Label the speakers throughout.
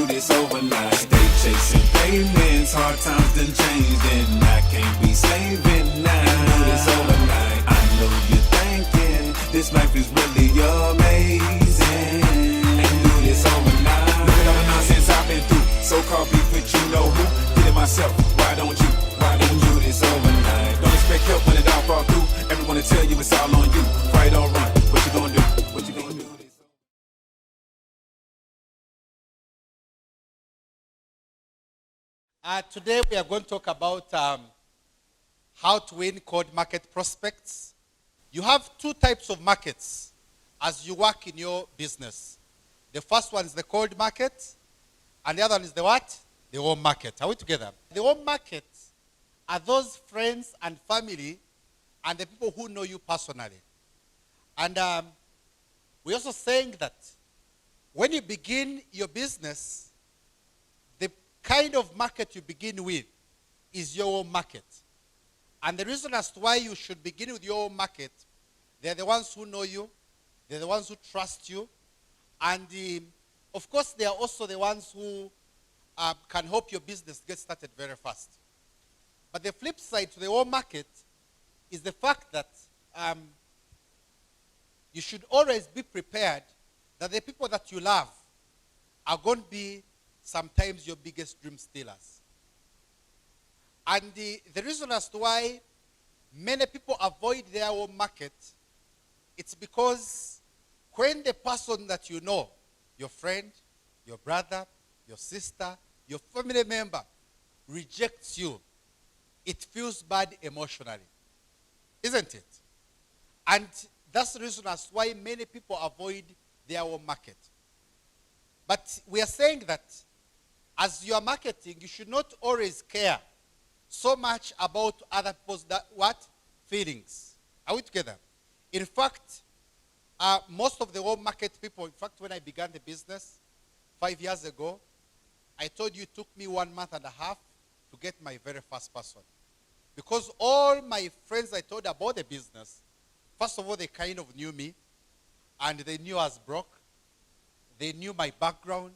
Speaker 1: this overnight. Stay chasing payments, hard times done changed, and I can't be saving now. Can't do this overnight. I know you're thinking this life is really amazing. Can't do this overnight. Look at all the nonsense I've been through. So-called beef with you know who. Did it myself. Why don't you? Why don't you this overnight? Don't expect help when it all fall through. Everyone will tell you it's all on you. Right or run. What you gonna do? What you gonna do?
Speaker 2: Today we are going to talk about how to win cold market prospects. You have two types of markets as you work in your business. The first one is the cold market, and the other one is the what? The warm market. Are we together? The warm market are those friends and family and the people who know you personally. And we're also saying that when you begin your business, the kind of market you begin with is your own market. And the reason as to why you should begin with your own market, they're the ones who know you, they're the ones who trust you, and of course they are also the ones who can help your business get started very fast. But the flip side to the own market is the fact that you should always be prepared that the people that you love are going to be sometimes your biggest dream stealers. And the reason as to why many people avoid their own market, it's because when the person that you know, your friend, your brother, your sister, your family member, rejects you, it feels bad emotionally. Isn't it? And that's the reason as to why many people avoid their own market. But we are saying that as you are marketing, you should not always care so much about other people's feelings. Are we together? In fact, most of the home market people, in fact, when I began the business 5 years ago, I told you it took me 1 month and a half to get my very first person. Because all my friends I told about the business, first of all, they kind of knew me, and they knew I was broke. They knew my background.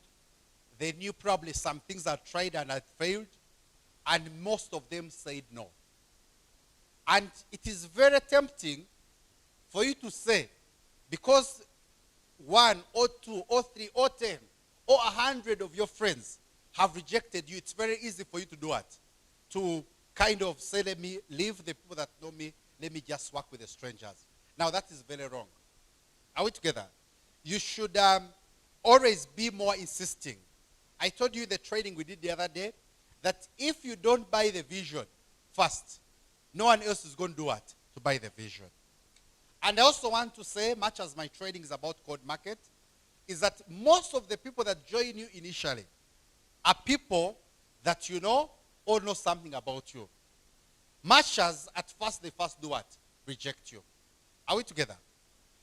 Speaker 2: They knew probably some things I tried and had failed, and most of them said no. And it is very tempting for you to say, because 1 or 2 or 3 or 10 or 100 of your friends have rejected you, it's very easy for you to do what? To kind of say, let me leave the people that know me, let me just work with the strangers. Now that is very wrong. Are we together? You should always be more insisting. I told you the training we did the other day, that if you don't buy the vision first, no one else is going to do what? To buy the vision. And I also want to say, much as my training is about cold market, is that most of the people that join you initially are people that you know or know something about you. Much as at first they first do what? Reject you. Are we together?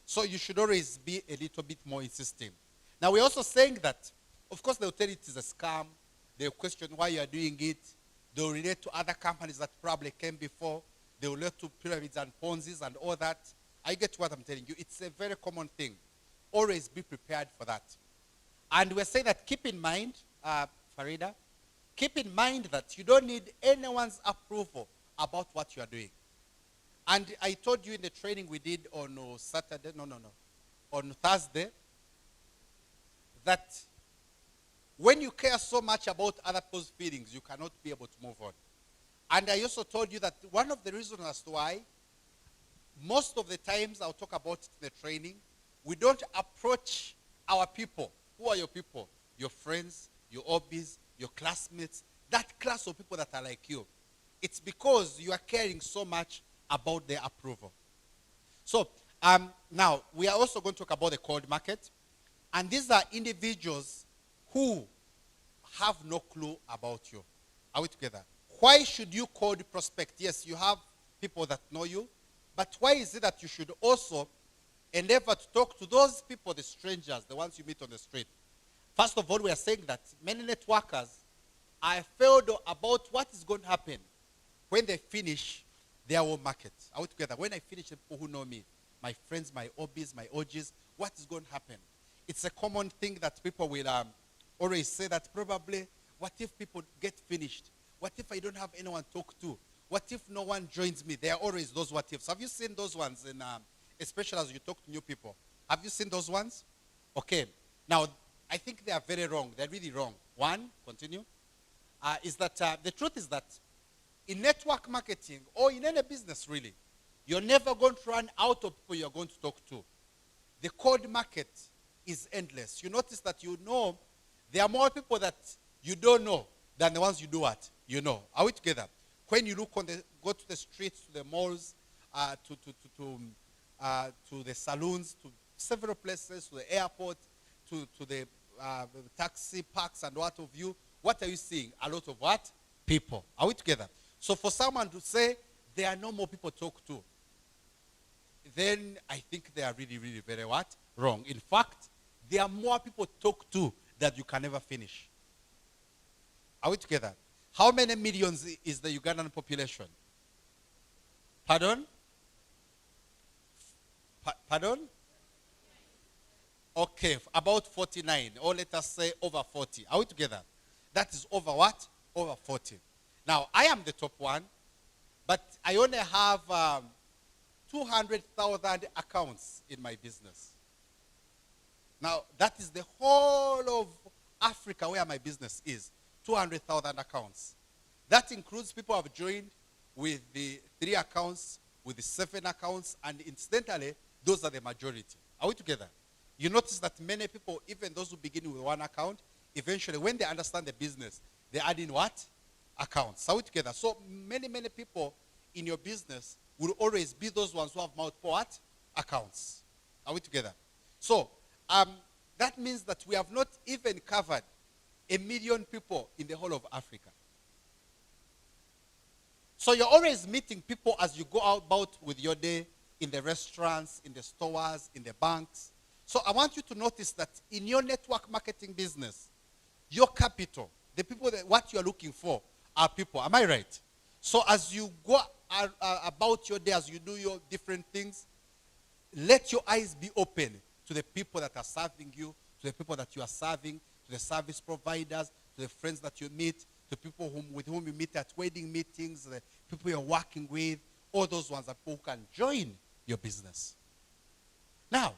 Speaker 2: So you should always be a little bit more insisting. Now we're also saying that, of course they'll tell you it is a scam. They'll question why you are doing it. They'll relate to other companies that probably came before. They'll relate to pyramids and Ponzi's and all that. I get what I'm telling you. It's a very common thing. Always be prepared for that. And we're saying that keep in mind, Farida, keep in mind that you don't need anyone's approval about what you are doing. And I told you in the training we did on on Thursday, that when you care so much about other people's feelings, you cannot be able to move on. And I also told you that one of the reasons as to why, most of the times, I'll talk about it in the training, we don't approach our people. Who are your people? Your friends, your hobbies, your classmates, that class of people that are like you. It's because you are caring so much about their approval. So now, we are also going to talk about the cold market. And these are individuals who have no clue about you. Are we together? Why should you cold prospect? Yes, you have people that know you, but why is it that you should also endeavor to talk to those people, the strangers, the ones you meet on the street? First of all, we are saying that many networkers are afraid about what is going to happen when they finish their own market. Are we together? When I finish the people who know me, my friends, my hobbies, my OGs, what is going to happen? It's a common thing that people will always say that probably, what if people get finished? What if I don't have anyone to talk to? What if no one joins me? There are always those what ifs. Have you seen those ones, especially as you talk to new people? Have you seen those ones? Okay. Now, I think they are very wrong. They're really wrong. One, continue, is that the truth is that in network marketing or in any business really, you're never going to run out of people you're going to talk to. The cold market is endless. You notice that there are more people that you don't know than the ones you do what? You know. Are we together? When you go to the streets, to the malls, to the saloons, to several places, to the airport, to the taxi parks and what have you, what are you seeing? A lot of what? People. Are we together? So for someone to say there are no more people to talk to, then I think they are really, really very what? Wrong. In fact, there are more people to talk to that you can never finish. Are we together? How many millions is the Ugandan population? Pardon? Pardon? Okay, about 49, or let us say over 40. Are we together? That is over what? Over 40. Now, I am the top one, but I only have 200,000 accounts in my business. Now, that is the whole of Africa where my business is. 200,000 accounts. That includes people who have joined with the 3 accounts, with the 7 accounts, and incidentally, those are the majority. Are we together? You notice that many people, even those who begin with 1 account, eventually, when they understand the business, they add in what? Accounts. Are we together? So many, many people in your business will always be those ones who have multiple what? Accounts. Are we together? So that means that we have not even covered 1 million people in the whole of Africa. So you're always meeting people as you go about with your day in the restaurants, in the stores, in the banks. So I want you to notice that in your network marketing business, your capital, the people that what you're looking for are people. Am I right? So as you go about your day, as you do your different things, let your eyes be open to the people that are serving you, to the people that you are serving, to the service providers, to the friends that you meet, to people with whom you meet at wedding meetings, the people you're working with. All those ones are people who can join your business. Now,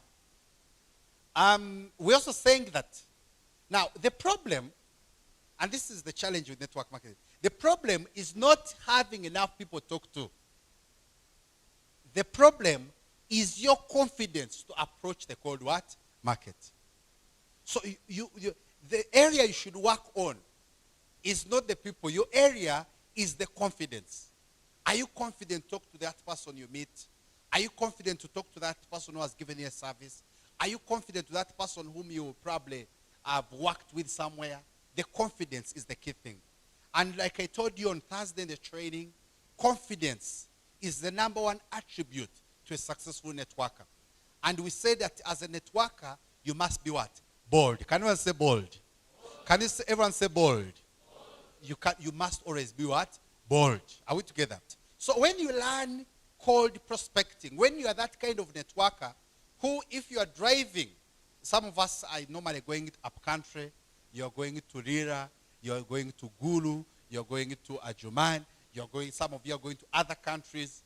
Speaker 2: we're also saying that, now the problem, and this is the challenge with network marketing, the problem is not having enough people to talk to. The problem is your confidence to approach the cold what? Market. So the area you should work on is not the people. Your area is the confidence. Are you confident to talk to that person you meet? Are you confident to talk to that person who has given you a service? Are you confident to that person whom you probably have worked with somewhere? The confidence is the key thing. And like I told you on Thursday in the training, confidence is the #1 attribute to a successful networker. And we say that as a networker, you must be what? Bold. Can everyone say bold? Can everyone say bold? You must always be what? Bold. Are we together? So when you learn cold prospecting, when you are that kind of networker, who if you are driving, some of us are normally going up country, you're going to Rira, you're going to Gulu, you're going to Ajuman, some of you are going to other countries.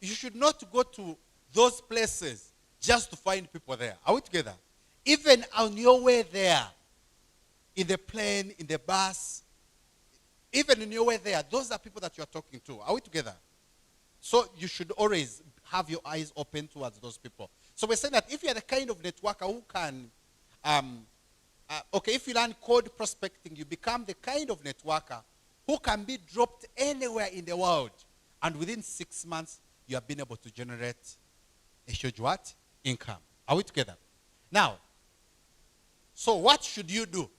Speaker 2: You should not go to those places just to find people there. Are we together? Even on your way there, in the plane, in the bus, even in your way there, those are people that you are talking to. Are we together? So you should always have your eyes open towards those people. So we're saying that if you're the kind of networker who can, if you learn cold prospecting, you become the kind of networker who can be dropped anywhere in the world. And within 6 months, you have been able to generate a huge what? Income. Are we together? Now, so what should you do?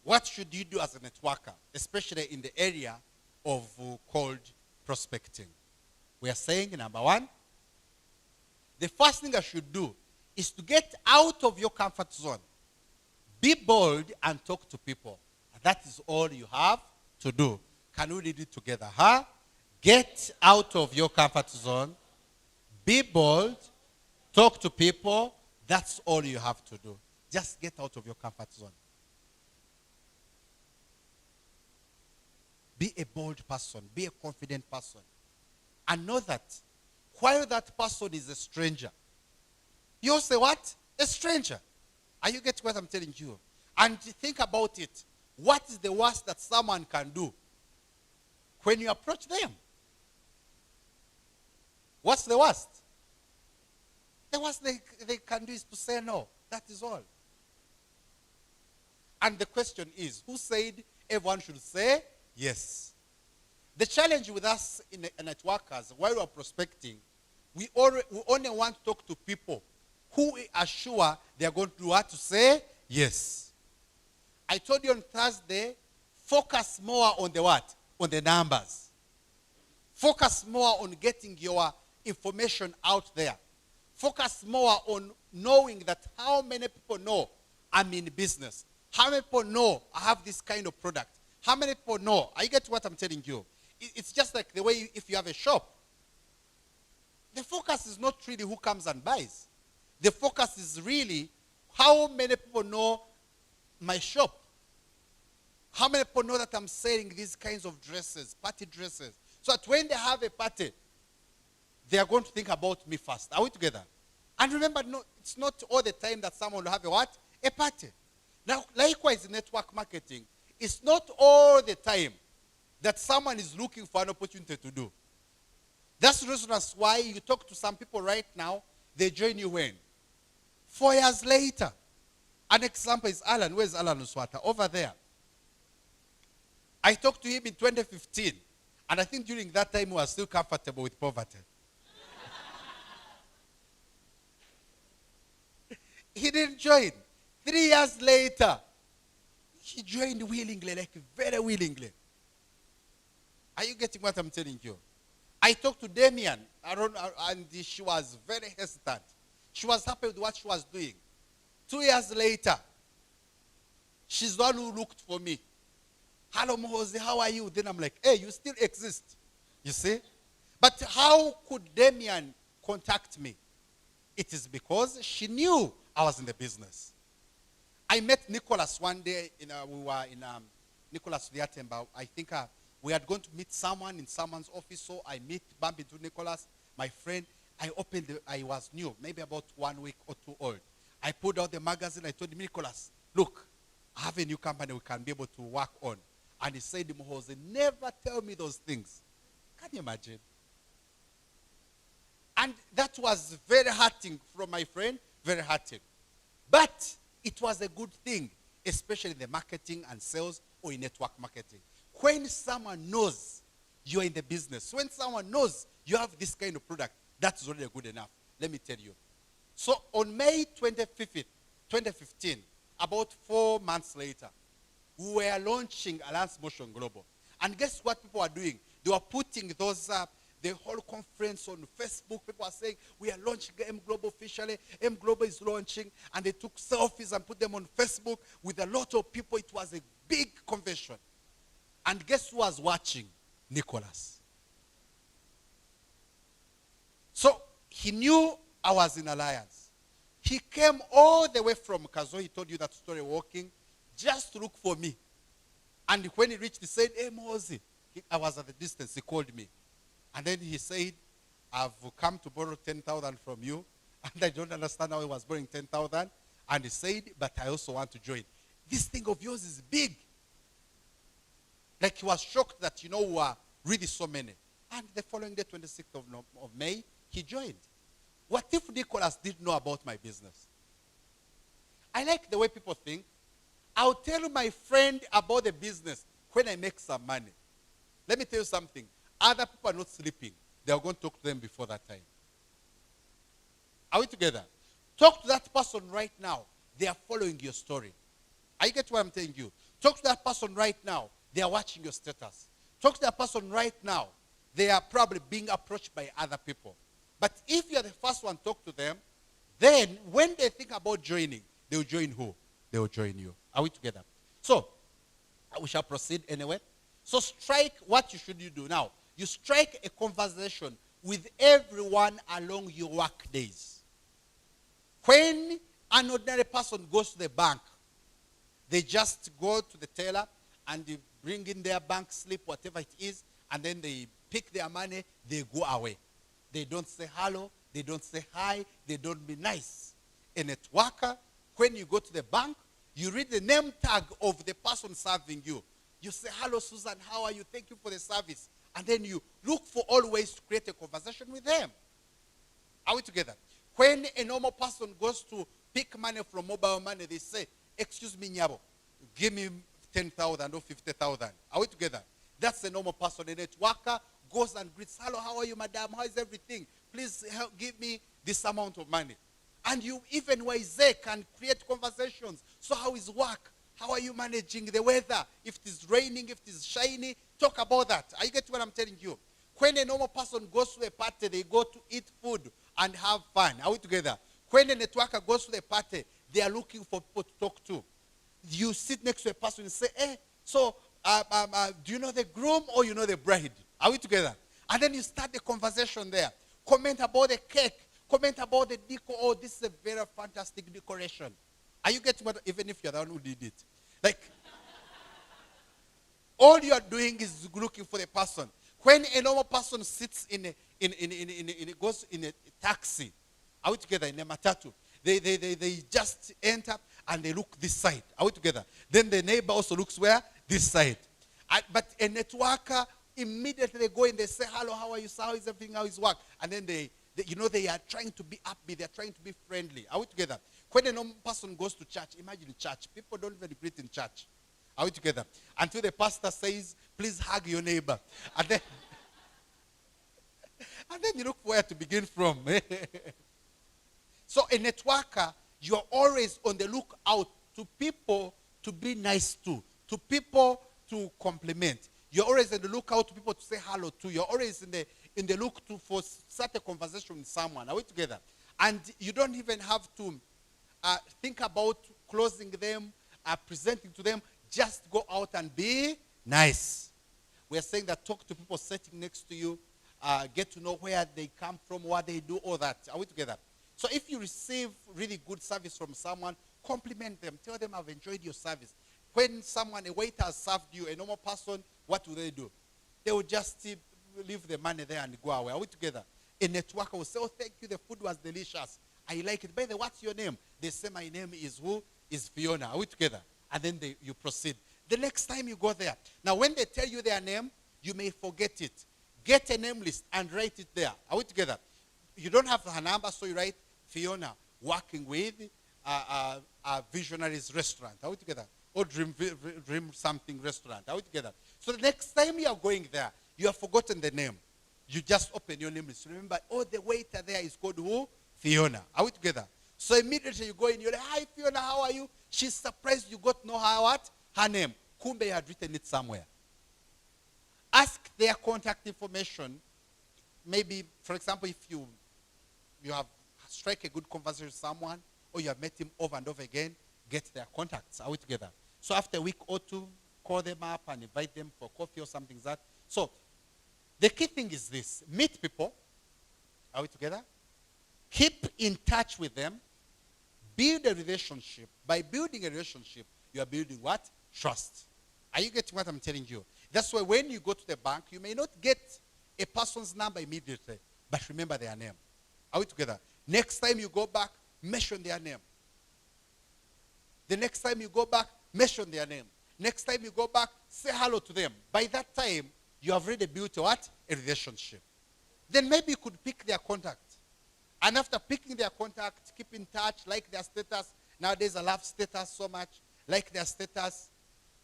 Speaker 2: What should you do as a networker, especially in the area of cold prospecting? We are saying, #1, the first thing I should do is to get out of your comfort zone. Be bold and talk to people. And that is all you have to do. Can we read it together? Huh? Get out of your comfort zone. Be bold. Talk to people. That's all you have to do. Just get out of your comfort zone. Be a bold person. Be a confident person. And know that while that person is a stranger, you say what? A stranger. Are you getting what I'm telling you? And think about it. What is the worst that someone can do when you approach them? What's the worst? The worst they can do is to say no. That is all. And the question is, who said everyone should say yes? The challenge with us in networkers, while we're prospecting, we only want to talk to people who are sure they're going to do what? To say yes. I told you on Thursday, focus more on the what? On the numbers. Focus more on getting your information out there. Focus more on knowing that how many people know I'm in business. How many people know I have this kind of product? How many people know? I get what I'm telling you. It's just like the way if you have a shop. The focus is not really who comes and buys. The focus is really how many people know my shop. How many people know that I'm selling these kinds of dresses, party dresses? So that when they have a party, they are going to think about me first. Are we together? And remember, no, it's not all the time that someone will have a what? A party. Now, likewise in network marketing, it's not all the time that someone is looking for an opportunity to do. That's the reason that's why you talk to some people right now, they join you when? 4 years later. An example is Alan. Where's Alan Uswata? Over there. I talked to him in 2015, and I think during that time he was still comfortable with poverty. He didn't join. 3 years later, he joined willingly, like very willingly. Are you getting what I'm telling you? I talked to Damien, and she was very hesitant. She was happy with what she was doing. 2 years later, she's the one who looked for me. Hello, Muhoozi, how are you? Then I'm like, hey, you still exist. You see? But how could Damien contact me? It is because she knew I was in the business. I met Nicholas one day. We were in Nicholas Liatemba. I think we had gone to meet someone in someone's office. So I bump into Nicholas, my friend. I was new, maybe about 1 week or 2 old. I pulled out the magazine. I told him, Nicholas, look, I have a new company we can be able to work on. And he said, Muhoozi, never tell me those things. Can you imagine? And that was very hurting from my friend, very hurting. But it was a good thing, especially in the marketing and sales or in network marketing. When someone knows you're in the business, when someone knows you have this kind of product, that's already good enough. Let me tell you. So on May 25th, 2015, about 4 months later, we were launching Alliance Motion Global. And guess what people are doing? They were putting those the whole conference on Facebook. People are saying, we are launching M Global officially. M Global is launching. And they took selfies and put them on Facebook with a lot of people. It was a big convention. And guess who was watching? Nicholas. So he knew I was in Elias. He came all the way from Kazo. He told you that story walking, just to look for me. And when he reached, he said, hey, Muhoozi. I was at a distance. He called me. And then he said, I've come to borrow 10,000 from you. And I don't understand how he was borrowing 10,000. And he said, but I also want to join. This thing of yours is big. Like he was shocked that, we are really so many. And the following day, 26th of May, he joined. What if Nicholas didn't know about my business? I like the way people think. I'll tell my friend about the business when I make some money. Let me tell you something. Other people are not sleeping. They are going to talk to them before that time. Are we together? Talk to that person right now. They are following your story. I get what I'm telling you. Talk to that person right now. They are watching your status. Talk to that person right now. They are probably being approached by other people. But if you're the first one to talk to them, then when they think about joining, they will join who? They will join you. Are we together? So, we shall proceed anyway. So strike what you should do now. You strike a conversation with everyone along your work days. When an ordinary person goes to the bank, they just go to the teller and they bring in their bank slip, whatever it is, and then they pick their money, they go away. They don't say hello, they don't say hi, they don't be nice. A networker, when you go to the bank, you read the name tag of the person serving you. You say, hello, Susan, how are you? Thank you for the service. And then you look for all ways to create a conversation with them. Are we together? When a normal person goes to pick money from mobile money, they say, excuse me, Nyabo, give me 10,000 or 50,000. Are we together? That's a normal person. A networker goes and greets, hello, how are you, madam? How is everything? Please help give me this amount of money. And you, even Wise, can create conversations. So how is work? How are you managing the weather? If it is raining, if it is shiny, talk about that. Are you getting what I'm telling you? When a normal person goes to a party, they go to eat food and have fun. Are we together? When a networker goes to a party, they are looking for people to talk to. You sit next to a person and say, hey, so do you know the groom or you know the bride? Are we together? And then you start the conversation there. Comment about the cake. Comment about the decor. Oh, this is a very fantastic decoration. Are you getting what, even if you're the one who did it? Like, all you are doing is looking for the person. When a normal person sits goes in a taxi, are we together, in a matatu? They just enter and they look this side. Are we together? Then the neighbor also looks where? This side. But a networker, immediately they go in, they say, hello, how are you, sir? How is everything? How is work? And then they are trying to be upbeat. They're trying to be friendly. Are we together? When a normal person goes to church, imagine church. People don't even greet in church. Are we together? Until the pastor says, please hug your neighbor. And then, you look where to begin from. So a networker, you're always on the lookout to people to be nice to people to compliment. You're always on the lookout to people to say hello to. You're always in the look to for start a conversation with someone. Are we together? And you don't even have to think about closing them, presenting to them. Just go out and be nice. We're saying that talk to people sitting next to you, get to know where they come from, what they do, all that. Are we together? So if you receive really good service from someone, compliment them. Tell them, I've enjoyed your service. When a waiter has served you, a normal person, what do? They will just leave the money there and go away. Are we together? A networker will say, oh, thank you, the food was delicious. I like it. By the way, what's your name? They say, my name is who? Is Fiona. Are we together? And then you proceed. The next time you go there. Now, when they tell you their name, you may forget it. Get a name list and write it there. Are we together? You don't have her number, so you write Fiona, working with a Visionaries restaurant. Are we together? Or Dream something restaurant. Are we together? So the next time you are going there, you have forgotten the name. You just open your name list. Remember, oh, the waiter there is called who? Fiona. Are we together? So immediately you go in, you're like, hi, Fiona, how are you? She's surprised you got to know her what? Her name. Kumbe had written it somewhere. Ask their contact information. Maybe, for example, if you have strike a good conversation with someone, or you have met him over and over again, get their contacts. Are we together? So after a week or two, call them up and invite them for coffee or something like that. So the key thing is this. Meet people. Are we together? Keep in touch with them. Build a relationship. By building a relationship, you are building what? Trust. Are you getting what I'm telling you? That's why when you go to the bank, you may not get a person's number immediately, but remember their name. Are we together? Next time you go back, mention their name. The next time you go back, mention their name. Next time you go back, say hello to them. By that time, you have already built what? A relationship. Then maybe you could pick their contact. And after picking their contact, keep in touch, like their status. Nowadays, I love status so much. Like their status.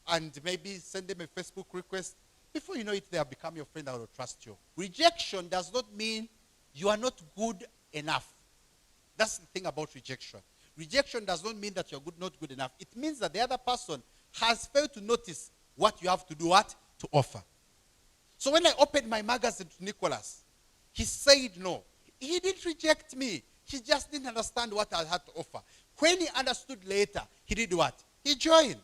Speaker 2: And maybe send them a Facebook request. Before you know it, they have become your friend and will trust you. Rejection does not mean you are not good enough. That's the thing about rejection. Rejection does not mean that you're not good enough. It means that the other person has failed to notice what you have to do, what? To offer. So when I opened my magazine to Nicholas, he said no. He didn't reject me. He just didn't understand what I had to offer. When he understood later, he did what? He joined.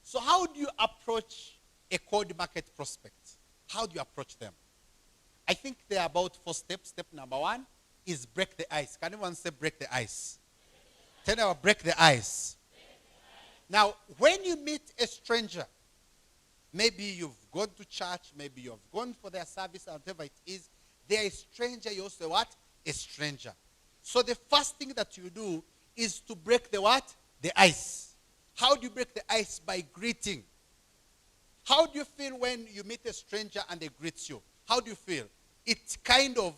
Speaker 2: So how do you approach a cold market prospect? How do you approach them? I think there are about 4 steps. Step number 1 is break the ice. Can anyone say break the ice? Tell them break the ice. Now, when you meet a stranger, Maybe you've gone to church, maybe you've gone for their service, whatever it is. They are a stranger, you also what? A stranger. So the first thing that you do is to break the what? The ice. How do you break the ice? By greeting. How do you feel when you meet a stranger and they greet you? How do you feel? It kind of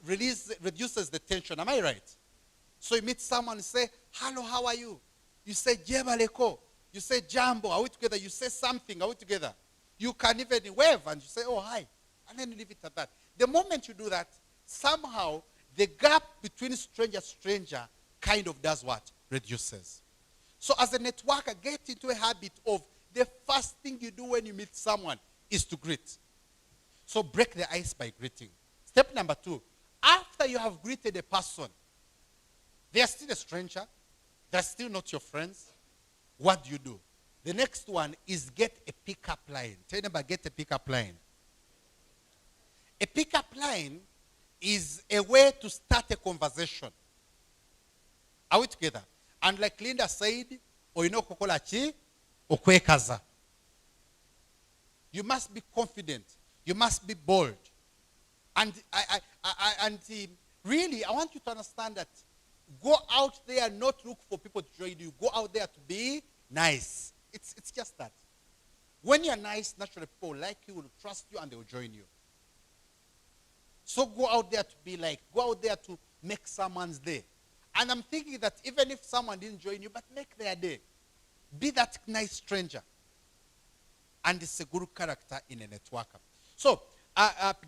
Speaker 2: reduces the tension. Am I right? So you meet someone and say, hello, how are you? You say, Jeba leko. You say, Jambo, are we together? You say something, are we together? You can even wave and you say, oh, hi. And then you leave it at that. The moment you do that, somehow the gap between stranger kind of does what? Reduces. So as a networker, get into a habit of the first thing you do when you meet someone is to greet. So break the ice by greeting. Step number 2, after you have greeted a person, they are still a stranger, they're still not your friends, what do? The next one is get a pickup line. Tell them about get a pickup line. A pickup line is a way to start a conversation. Are we together? And like Linda said, kokolachi okwekaza. You must be confident. You must be bold. And really, I want you to understand that go out there, not look for people to join you. Go out there to be nice. It's just that. When you're nice, naturally people will like you, will trust you, and they will join you. So go out there to be like, go out there to make someone's day. And I'm thinking that even if someone didn't join you, but make their day. Be that nice stranger. And it's a good character in a networker. So,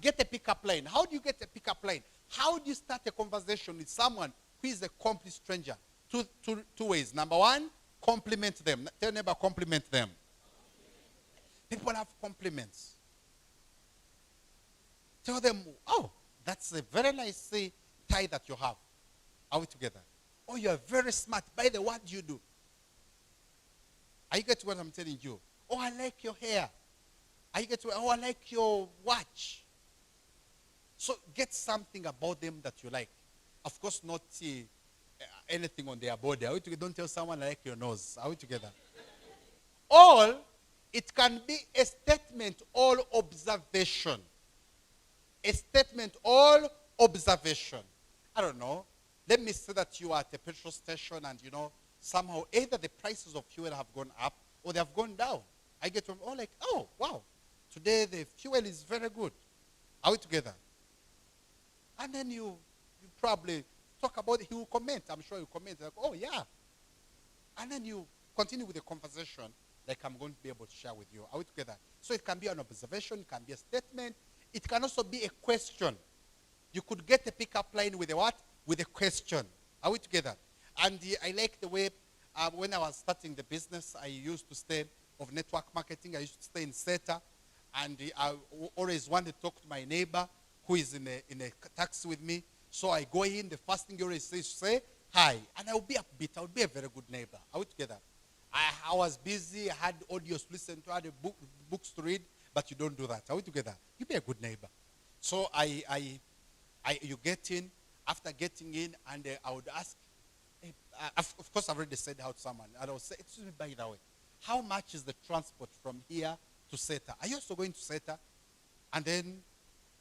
Speaker 2: get a pickup line. How do you get a pickup line? How do you start a conversation with someone who is a complete stranger? Two ways. Number 1, compliment them. Tell them about compliment them. People have compliments. Tell them, oh, that's a very nice tie that you have. Are we together? Oh, you're very smart. By the way, what do you do? Are you getting what I'm telling you? Oh, I like your hair. Are you getting? Oh, I like your watch. So get something about them that you like. Of course, not anything on their body. Are we together? Don't tell someone I like your nose. Are we together? All, it can be a statement, all observation. A statement, all observation. I don't know. Let me say that you are at a petrol station and, somehow either the prices of fuel have gone up or they have gone down. I get from, oh, wow. Today the fuel is very good. Are we together? And then you probably talk about it. He will comment. I'm sure he will comment. Like, oh, yeah. And then you continue with the conversation like I'm going to be able to share with you. Are we together? So it can be an observation. It can be a statement. It can also be a question. You could get a pickup line with a what? With a question. Are we together? And I like the way when I was starting the business, I used to stay of network marketing. I used to stay in SETA. And I always wanted to talk to my neighbor who is in a taxi with me. So I go in. The first thing you always say, hi. And I will be upbeat. I will be a very good neighbor. Are we together? I was busy. I had audios to listen to. I had books to read. But you don't do that. Are we together? You be a good neighbor. So you get in. After getting in, and I would ask, of course I've already said how to someone. And I would say, excuse me, by the way, how much is the transport from here to SETA? Are you also going to SETA? And then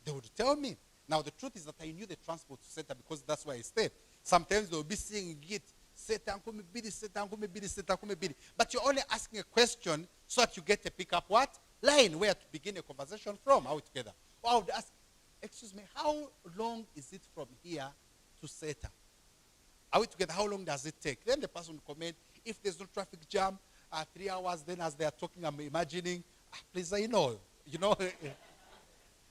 Speaker 2: they would tell me. Now the truth is that I knew the transport to SETA because that's where I stayed. Sometimes they would be saying it, SETA, but you're only asking a question so that you get a pickup what? Line where to begin a conversation from. Are we together? Or I would ask, excuse me, how long is it from here to SETA? Are we together? How long does it take? Then the person will comment, if there's no traffic jam, 3 hours, then as they are talking, I'm imagining, please,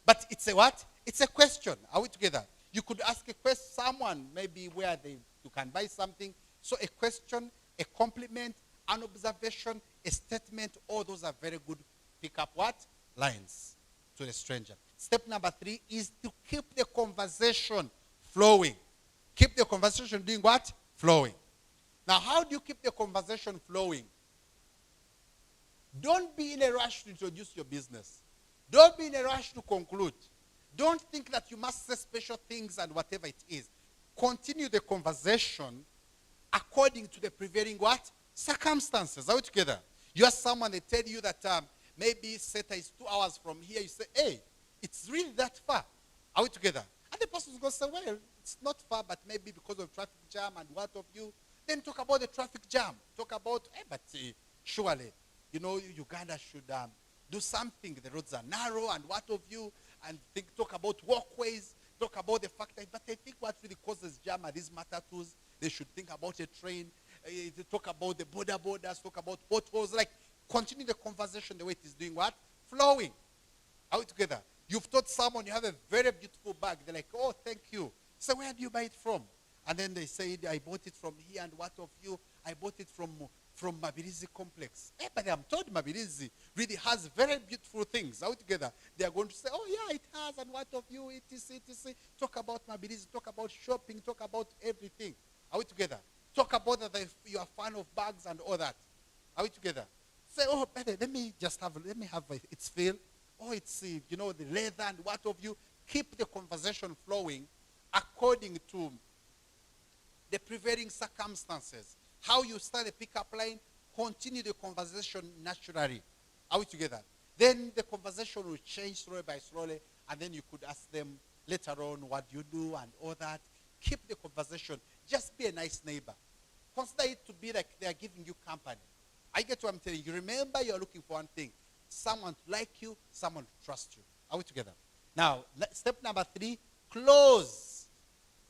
Speaker 2: But it's a what? It's a question. Are we together? You could ask a question, someone, maybe where you can buy something. So a question, a compliment, an observation, a statement, all those are very good pick-up what? Lines to the stranger. Step number 3 is to keep the conversation flowing. Keep the conversation doing what? Flowing. Now, how do you keep the conversation flowing? Don't be in a rush to introduce your business. Don't be in a rush to conclude. Don't think that you must say special things and whatever it is. Continue the conversation according to the prevailing what? Circumstances. Are we together? You ask someone, they tell you that maybe Seta is 2 hours from here. You say, hey, it's really that far. Are we together? And the person is going to say, well, it's not far, but maybe because of traffic jam and what of you. Then talk about the traffic jam. Talk about, but surely, Uganda should do something. The roads are narrow and what of you. And talk about walkways. Talk about the fact that, but I think what really causes jam are these matatus. They should think about a train. They talk about the borders. Talk about potholes. Like, continue the conversation the way it is doing what? Flowing. Are we together? You've taught someone you have a very beautiful bag. They're like, oh, thank you. So where do you buy it from? And then they say, I bought it from here, and what of you? I bought it from Mabirizi complex. But I'm told Mabirizi really has very beautiful things. Are we together? They are going to say, oh, yeah, it has, and what of you? Etc. Talk about Mabirizi, talk about shopping, talk about everything. Are we together? Talk about that you are a fan of bags and all that. Are we together? Say, oh, let me have its feel. Oh, it's, the leather and what of you. Keep the conversation flowing according to the prevailing circumstances. How you start a pickup line, continue the conversation naturally. Are we together? Then the conversation will change slowly by slowly, and then you could ask them later on what you do and all that. Keep the conversation. Just be a nice neighbor. Consider it to be like they are giving you company. I get what I'm telling you. Remember, you're looking for one thing. Someone to like you, someone to trust you. Are we together? Now, step number 3, close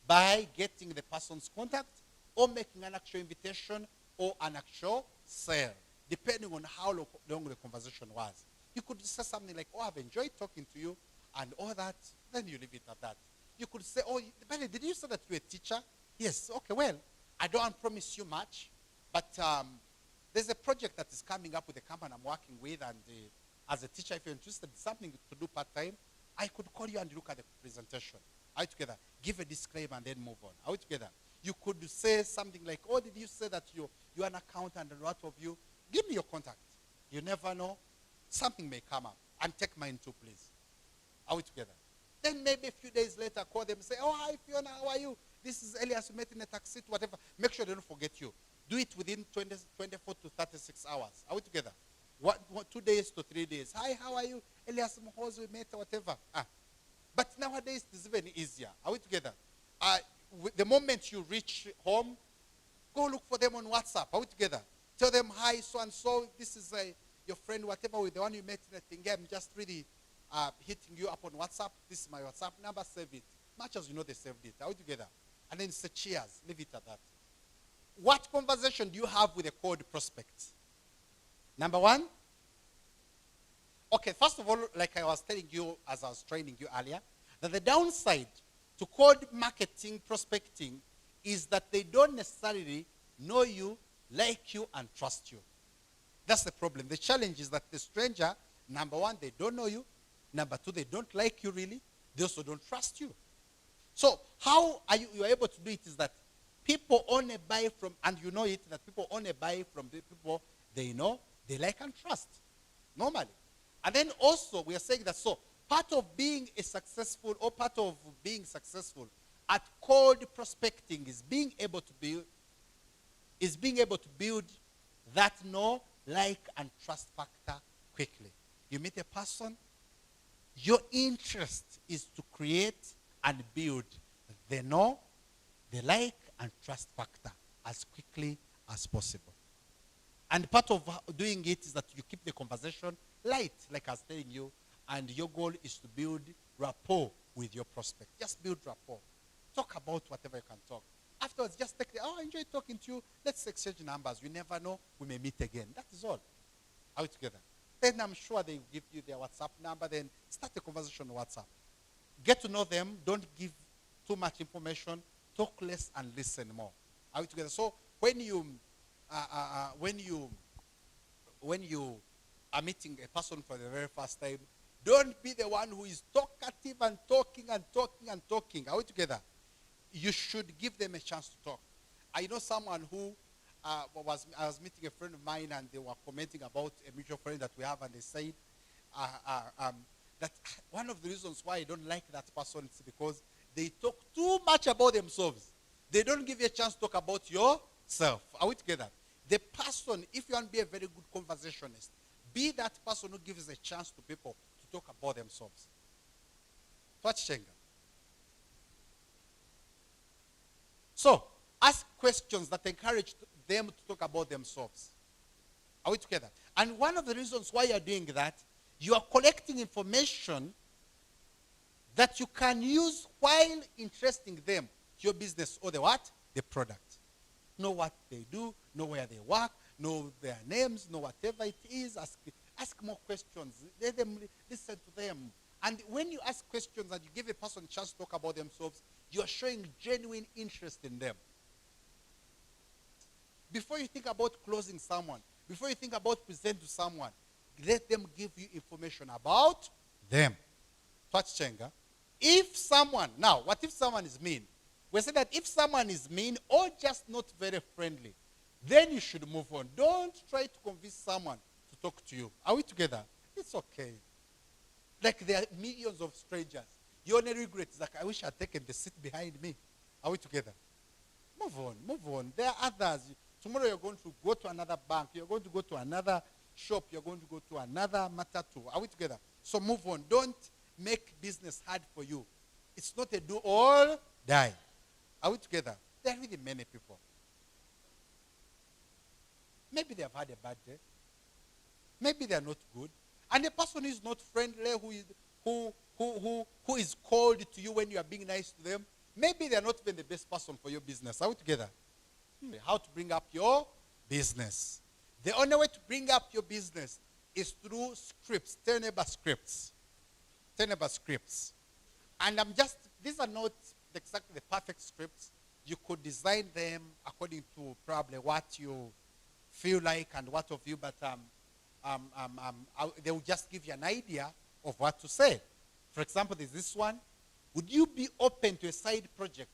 Speaker 2: by getting the person's contact or making an actual invitation or an actual sale, depending on how long the conversation was. You could say something like, oh, I've enjoyed talking to you and all that. Then you leave it at that. You could say, oh, Benny, did you say that you're a teacher? Yes. Okay, well, I don't promise you much, but there's a project that is coming up with the company I'm working with, and as a teacher, if you're interested in something to do part-time, I could call you and look at the presentation. Are we together? Give a disclaimer and then move on. Are we together? You could say something like, oh, did you say that you're an accountant and what of you? Give me your contact. You never know. Something may come up. And take mine too, please. Are we together? Then maybe a few days later, call them and say, oh, hi, Fiona, how are you? This is Elias, we met in a taxi, whatever. Make sure they don't forget you. Do it within 24 to 36 hours. Are we together? 2 days to 3 days. Hi, how are you? Elias, Muhoozi, we met, whatever. But nowadays, it's even easier. Are we together? The moment you reach home, go look for them on WhatsApp. Are we together? Tell them, hi, so-and-so, this is your friend, whatever, with the one you met in a thing. I'm just really hitting you up on WhatsApp. This is my WhatsApp number, save it. Much as you know they saved it. Are we together? And then say cheers. Leave it at that. What conversation do you have with a cold prospect? Number 1. Okay, first of all, like I was telling you as I was training you earlier, that the downside to cold marketing, prospecting, is that they don't necessarily know you, like you, and trust you. That's the problem. The challenge is that the stranger, number 1, they don't know you. Number 2, they don't like you really. They also don't trust you. So how are you are able to do it is that people only buy from, and you know it, that people only buy from the people they know, they like, and trust, normally. And then also, we are saying that, so part of being successful at cold prospecting is being able to build that know, like, and trust factor quickly. You meet a person, your interest is to create and build the know, the like, and trust factor as quickly as possible. And part of doing it is that you keep the conversation light, like I was telling you, and your goal is to build rapport with your prospect. Just build rapport. Talk about whatever you can talk. Afterwards, just take I enjoy talking to you. Let's exchange numbers. You never know. We may meet again. That is all. Are we together? Then I'm sure they will give you their WhatsApp number. Then start the conversation on WhatsApp. Get to know them. Don't give too much information. Talk less and listen more. Are we together? So when you are meeting a person for the very first time, don't be the one who is talkative and talking and talking and talking. Are we together? You should give them a chance to talk. I know someone who I was meeting a friend of mine, and they were commenting about a mutual friend that we have, and they said that one of the reasons why I don't like that person is because they talk too much about themselves. They don't give you a chance to talk about yourself. Are we together? The person, if you want to be a very good conversationist, be that person who gives a chance to people to talk about themselves. Twachenga. So, ask questions that encourage them to talk about themselves. Are we together? And one of the reasons why you're doing that, you are collecting information that you can use while interesting them to your business or the what? The product. Know what they do, know where they work, know their names, know whatever it is. Ask more questions. Let them listen to them. And when you ask questions and you give a person a chance to talk about themselves, you are showing genuine interest in them. Before you think about closing someone, before you think about presenting to someone, let them give you information about them. Twachenga. If someone, now, what if someone is mean? We say that if someone is mean or just not very friendly, then you should move on. Don't try to convince someone to talk to you. Are we together? It's okay. Like there are millions of strangers. Your only regret is like, I wish I had taken the seat behind me. Are we together? Move on, move on. There are others. Tomorrow you're going to go to another bank. You're going to go to another shop. You're going to go to another matatu. Are we together? So move on. Don't make business hard for you. It's not a do or die. Are we together? There are really many people. Maybe they have had a bad day. Maybe they are not good. And the person who is not friendly, who is cold to you when you are being nice to them, maybe they are not even the best person for your business. Are we together? How to bring up your business. The only way to bring up your business is through scripts, tenable scripts. Tenable scripts. And these are not exactly the perfect scripts. You could design them according to probably what you feel like and what of you, but they will just give you an idea of what to say. For example, there's this one. Would you be open to a side project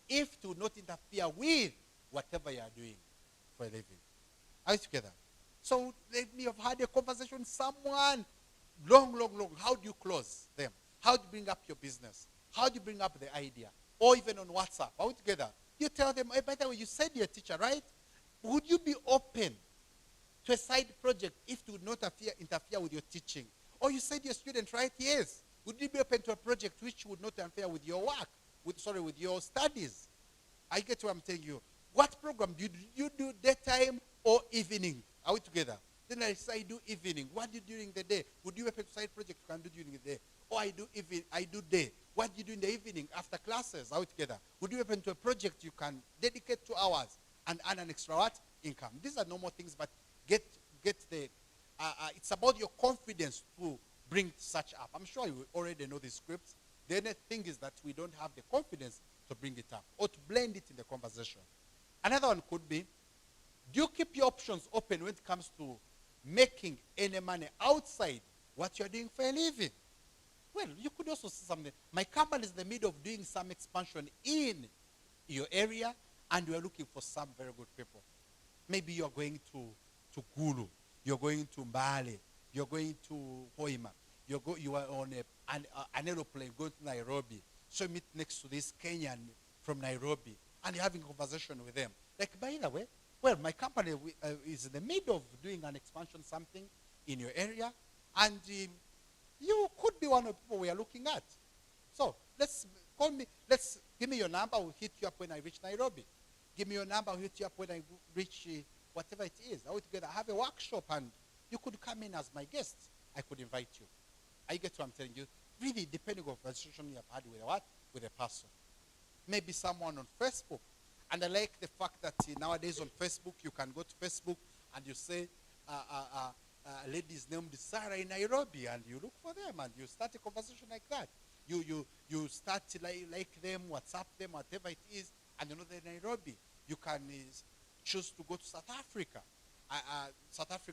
Speaker 2: if it would not interfere with whatever you are doing for a living? Are you together? So let me have had a conversation with someone long. How do you close them? How do you bring up your business? How do you bring up the idea? Or even on WhatsApp. Are we together? You tell them, hey, by the way, you said you're a teacher, right? Would you be open to a side project if it would not interfere with your teaching? Or you said you're a student, right? Yes. Would you be open to a project which would not interfere with your work? With your studies? I get what I'm telling you. What program do you do daytime or evening? Are we together? Then I say I do evening. What do you do during the day? Would you be open to side project you can do during the day? Or I do day. What do you do in the evening after classes? Are we together? Would you be open to a project you can dedicate 2 hours and earn an extra what? Income? These are normal things, but get the it's about your confidence to bring such up. I'm sure you already know the scripts. The only thing is that we don't have the confidence to bring it up or to blend it in the conversation. Another one could be, do you keep your options open when it comes to making any money outside what you're doing for a living? Well, you could also say something. My company is in the middle of doing some expansion in your area, and we are looking for some very good people. Maybe you're going to Gulu. You're going to Mbale. You're going to Hoima. You are on an aeroplane going to Nairobi. So you meet next to this Kenyan from Nairobi, and you're having a conversation with them. Like, by the way, well, my company is in the middle of doing an expansion something in your area, and you could be one of the people we are looking at. So give me your number, I'll hit you up when I reach Nairobi. Give me your number, I'll hit you up when I reach whatever it is. Are we together? I have a workshop, and you could come in as my guest. I could invite you. I get what I'm telling you. Really, depending on the conversation you have had with what? With a person. Maybe someone on Facebook. And I like the fact that nowadays on Facebook, you can go to Facebook and you say, a lady's named Sarah in Nairobi, and you look for them and you start a conversation like that. You start to like them, WhatsApp them, whatever it is, and you know they're in Nairobi. You can choose to go to South Africa,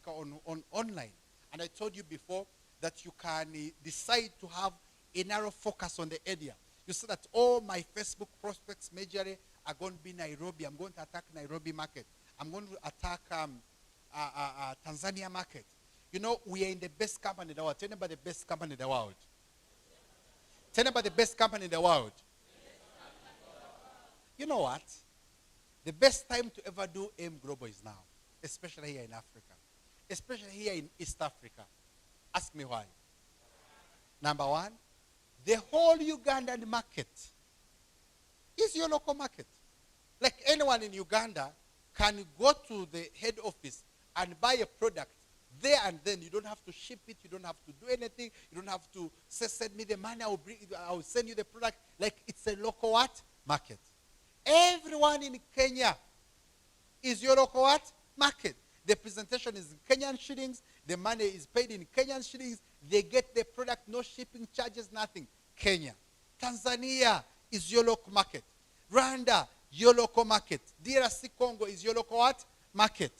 Speaker 2: on online. And I told you before that you can decide to have a narrow focus on the area. You say that all my Facebook prospects majorly are going to be Nairobi. I'm going to attack Nairobi market. I'm going to attack Tanzania market. You know, we are in the best company in the world. Tell me about the best company in the world. Tell me about the best company in the world. You know what? The best time to ever do AIM Global is now, especially here in Africa. especially here in East Africa. Ask me why. Number one, the whole Ugandan market is your local market. Like anyone in Uganda can go to the head office and buy a product there and then. You don't have to ship it. You don't have to do anything. You don't have to say, send me the money. I will send you the product. Like it's a local what? Market. Everyone in Kenya is your local what? Market. The presentation is in Kenyan shillings. The money is paid in Kenyan shillings. They get the product, no shipping charges, nothing. Kenya. Tanzania is your local market. Rwanda, your local market. DRC Congo is your local what? Market.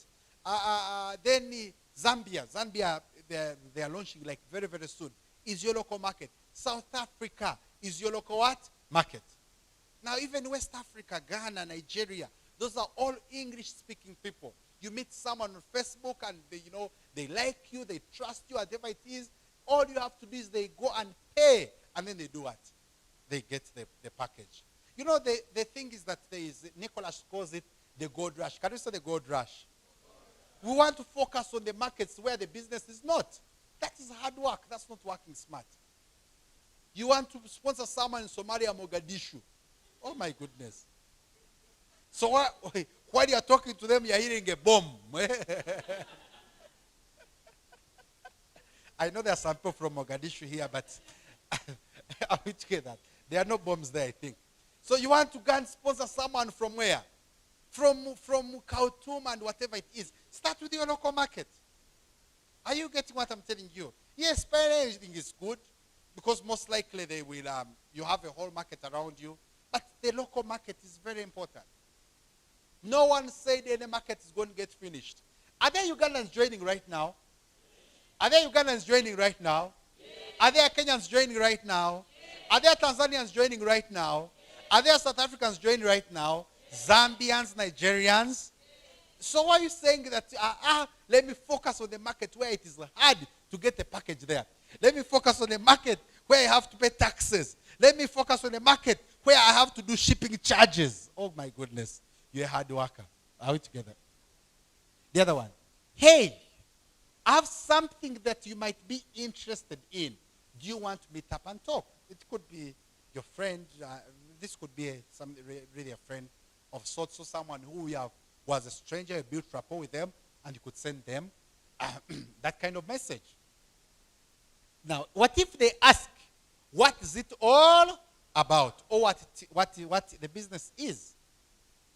Speaker 2: Then Zambia, they are launching like very, very soon, is your local market. South Africa is your local what? Market. Now even West Africa, Ghana, Nigeria, those are all English-speaking people. You meet someone on Facebook and they like you, they trust you, whatever it is. All you have to do is they go and pay, and then they do what? They get the package. The thing is that there is, Nicholas calls it the gold rush. Can you say the gold rush? We want to focus on the markets where the business is not. That is hard work. That's not working smart. You want to sponsor someone in Somalia, Mogadishu. Oh my goodness. So while you're talking to them, you're hearing a bomb. I know there are some people from Mogadishu here, but I will get that. There are no bombs there, I think. So you want to go and sponsor someone from where? From Khartoum and whatever it is. Start with your local market. Are you getting what I'm telling you? Yes, packaging is good because most likely they will. You have a whole market around you, but the local market is very important. No one said any market is going to get finished. Are there Ugandans joining right now? Are there Ugandans joining right now? Are there Kenyans joining right now? Are there Tanzanians joining right now? Are there South Africans joining right now? Zambians, Nigerians? So why are you saying that, let me focus on the market where it is hard to get a package there. Let me focus on the market where I have to pay taxes. Let me focus on the market where I have to do shipping charges. Oh my goodness. You're a hard worker. Are we together? The other one. Hey, I have something that you might be interested in. Do you want to meet up and talk? It could be your friend. This could be really a friend of sorts, or someone who was a stranger, you built rapport with them, and you could send them that kind of message. Now, what if they ask, what is it all about, or what the business is?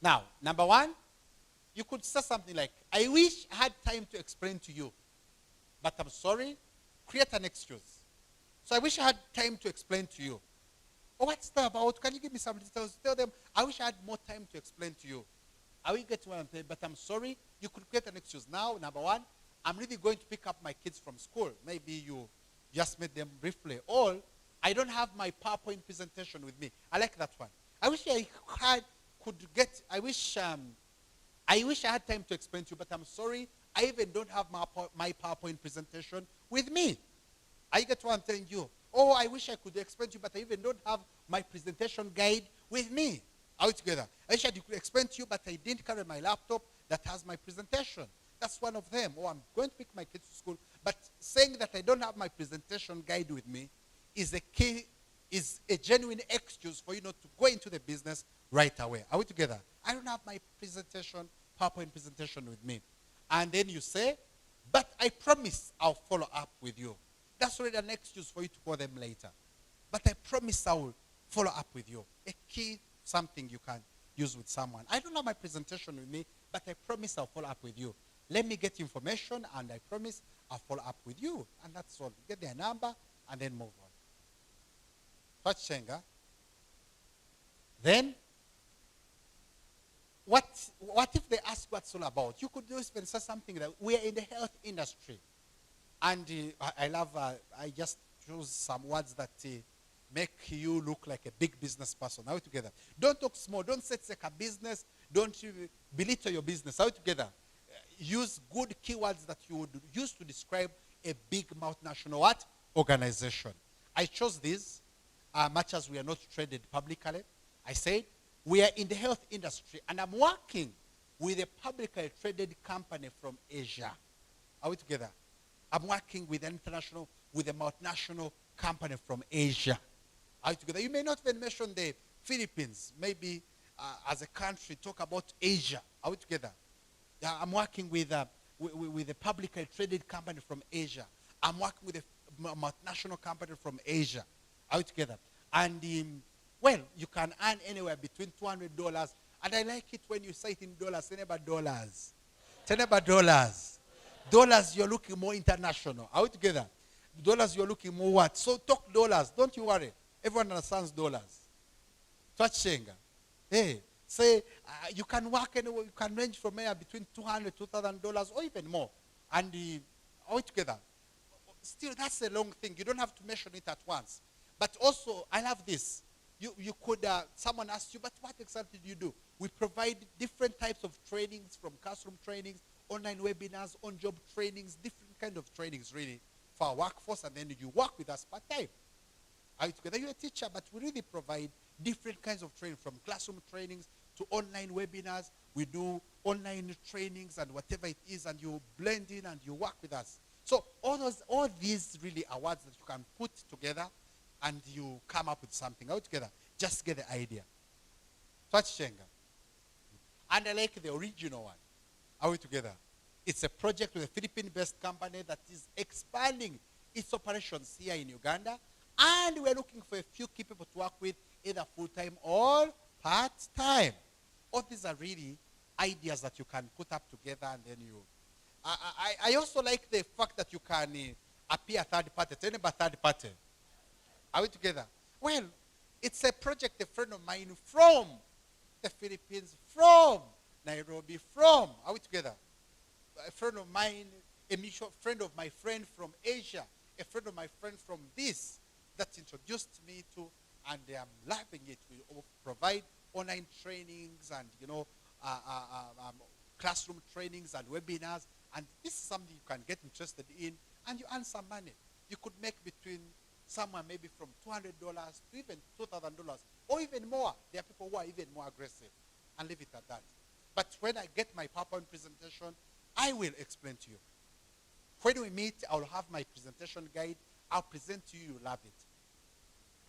Speaker 2: Now, number one, you could say something like, I wish I had time to explain to you, but I'm sorry. Create an excuse. So I wish I had time to explain to you. Oh, what's that about? Can you give me some details? Tell them, I wish I had more time to explain to you. I will get to what I'm saying, but I'm sorry. You could create an excuse. Now, number one, I'm really going to pick up my kids from school. Maybe you just met them briefly. Or, I don't have my PowerPoint presentation with me. I like that one. I wish I wish I had time to explain to you, but I'm sorry. I even don't have my PowerPoint presentation with me. I get what I'm telling you. Oh, I wish I could explain to you, but I even don't have my presentation guide with me. Are we together? I wish I could explain to you, but I didn't carry my laptop that has my presentation. That's one of them. Oh, I'm going to pick my kids to school, but saying that I don't have my presentation guide with me is a genuine excuse for you not to go into the business right away. Are we together? I don't have my PowerPoint presentation with me. And then you say, but I promise I'll follow up with you. That's already an excuse for you to call them later. But I promise I will follow up with you. A key, something you can use with someone. I don't have my presentation with me, but I promise I'll follow up with you. Let me get information, and I promise I'll follow up with you. And that's all. Get their number, and then move on. Twachenga. Then, what if they ask what's all about? You could even say something like, we are in the health industry. And I just choose some words that make you look like a big business person. Are we together? Don't talk small. Don't say it's like a business. Don't belittle your business. Are we together? Use good keywords that you would use to describe a big multinational organization. I chose these, much as we are not traded publicly. I said, we are in the health industry, and I'm working with a publicly traded company from Asia. Are we together? I'm working with a multinational company from Asia. Are we together? You may not even mention the Philippines. Maybe as a country, talk about Asia. Are we together? I'm working with a publicly traded company from Asia. I'm working with a multinational company from Asia. Are we together? And, well, you can earn anywhere between $200. And I like it when you say it in dollars. Say about dollars. Tell about dollars. Dollars, you're looking more international. Are we together? Dollars, you're looking more what? So talk dollars. Don't you worry. Everyone understands dollars. Touch Shenga. Hey, say you can work anywhere. You can range from here between $200, $2,000 or even more. And are we together? Still, that's a long thing. You don't have to mention it at once. But also, I love this. You could, someone asks you, but what exactly do you do? We provide different types of trainings, from classroom trainings, online webinars, on-job trainings, different kind of trainings really for our workforce, and then you work with us part-time. Are you together? You're a teacher, but we really provide different kinds of training, from classroom trainings to online webinars. We do online trainings and whatever it is, and you blend in and you work with us. So all these really are words that you can put together and you come up with something. Are we together? Just get the idea. Touch Shenga. And I like the original one. Are we together? It's a project with a Philippine-based company that is expanding its operations here in Uganda. And we're looking for a few key people to work with, either full-time or part-time. All these are really ideas that you can put up together, and then you... I also like the fact that you can appear third party. Tell me about third party. Are we together? Well, it's a project a friend of mine from the Philippines, from Nairobi, are we together? A friend of mine, a mutual friend of my friend from Asia, a friend of my friend from this, that introduced me to, and I'm loving it. We provide online trainings and, classroom trainings and webinars, and this is something you can get interested in, and you earn some money. You could make between somewhere maybe from $200 to even $2,000 or even more. There are people who are even more aggressive, and leave it at that. But when I get my PowerPoint presentation, I will explain to you. When we meet, I'll have my presentation guide. I'll present to you. You'll love it.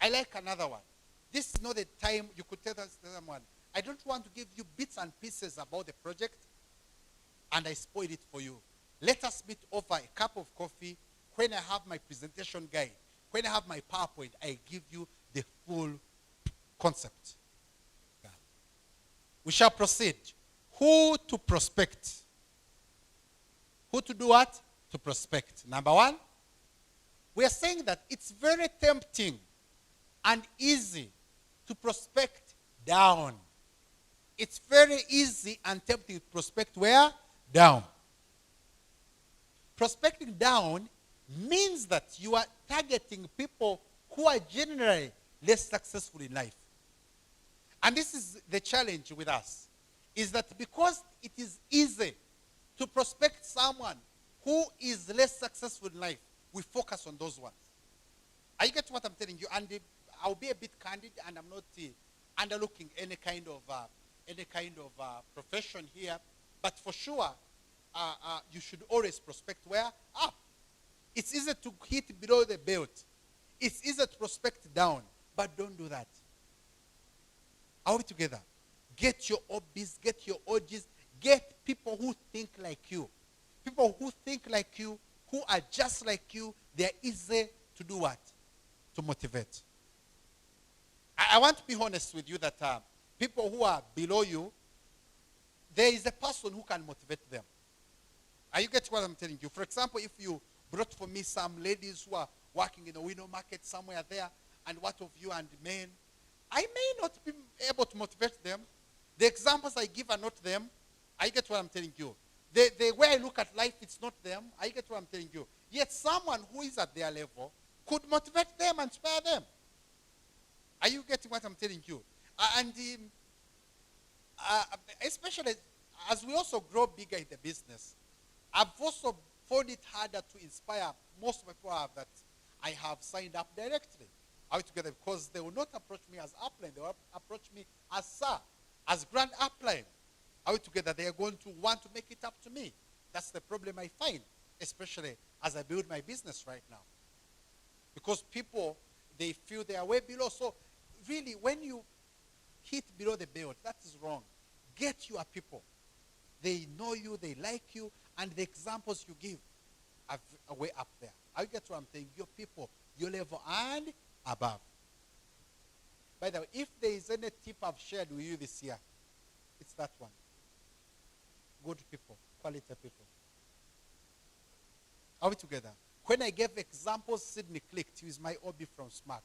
Speaker 2: I like another one. This is not the time you could tell someone, I don't want to give you bits and pieces about the project, and I spoil it for you. Let us meet over a cup of coffee. When I have my presentation guide, when I have my PowerPoint, I give you the full concept. Yeah. We shall proceed. Who to prospect? Who to do what? To prospect. Number one, we are saying that it's very tempting and easy to prospect down. It's very easy and tempting to prospect where? Down. Prospecting down means that you are targeting people who are generally less successful in life. And this is the challenge with us, is that because it is easy to prospect someone who is less successful in life, we focus on those ones. Are you getting what I'm telling you? And I'll be a bit candid, and I'm not underlooking any kind of profession here, but for sure, you should always prospect where? Up. It's easy to hit below the belt. It's easy to prospect down, but don't do that. Are we together? Get your OBs, get your OGs, get people who think like you. People who think like you, who are just like you, they're easy to do what? To motivate. I want to be honest with you that people who are below you, there is a person who can motivate them. Are you getting what I'm telling you? For example, if you brought for me some ladies who are working in the window market somewhere there, and what of you and men, I may not be able to motivate them. The examples I give are not them. I get what I'm telling you. The way I look at life, it's not them. I get what I'm telling you. Yet someone who is at their level could motivate them and inspire them. Are you getting what I'm telling you? Especially as we also grow bigger in the business, I've also found it harder to inspire most of the people that I have signed up directly. Are we together? Because they will not approach me as upline. They will approach me as sir, as grand upline. Are we together? They are going to want to make it up to me. That's the problem I find, especially as I build my business right now. Because people, they feel they are way below. So really, when you hit below the belt, that is wrong. Get your people. They know you, they like you, and the examples you give are way up there. I get what I'm saying. Your people, your level and above. By the way, if there is any tip I've shared with you this year, it's that one. Good people, quality people. Are we together? When I gave examples, Sydney clicked. He is my OB from SMART.